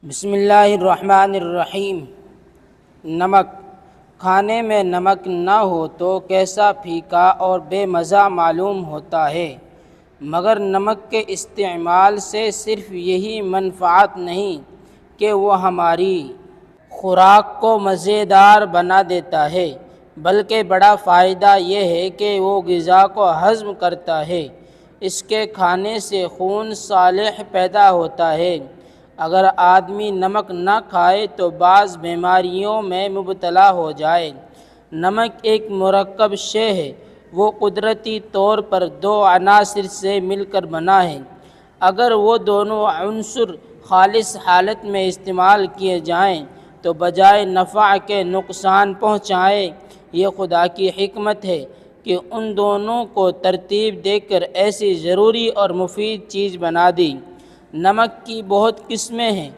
بسم اللہ الرحمن الرحیم۔ نمک۔ کھانے میں نمک نہ ہو تو کیسا پھیکا اور بے مزہ معلوم ہوتا ہے، مگر نمک کے استعمال سے صرف یہی منفعت نہیں کہ وہ ہماری خوراک کو مزیدار بنا دیتا ہے، بلکہ بڑا فائدہ یہ ہے کہ وہ غذا کو ہضم کرتا ہے۔ اس کے کھانے سے خون صالح پیدا ہوتا ہے۔ اگر آدمی نمک نہ کھائے تو بعض بیماریوں میں مبتلا ہو جائے۔ نمک ایک مرکب شے ہے، وہ قدرتی طور پر دو عناصر سے مل کر بنا ہے۔ اگر وہ دونوں عنصر خالص حالت میں استعمال کیے جائیں تو بجائے نفع کے نقصان پہنچائیں۔ یہ خدا کی حکمت ہے کہ ان دونوں کو ترتیب دے کر ایسی ضروری اور مفید چیز بنا دی۔ نمک کی بہت قسمیں ہیں،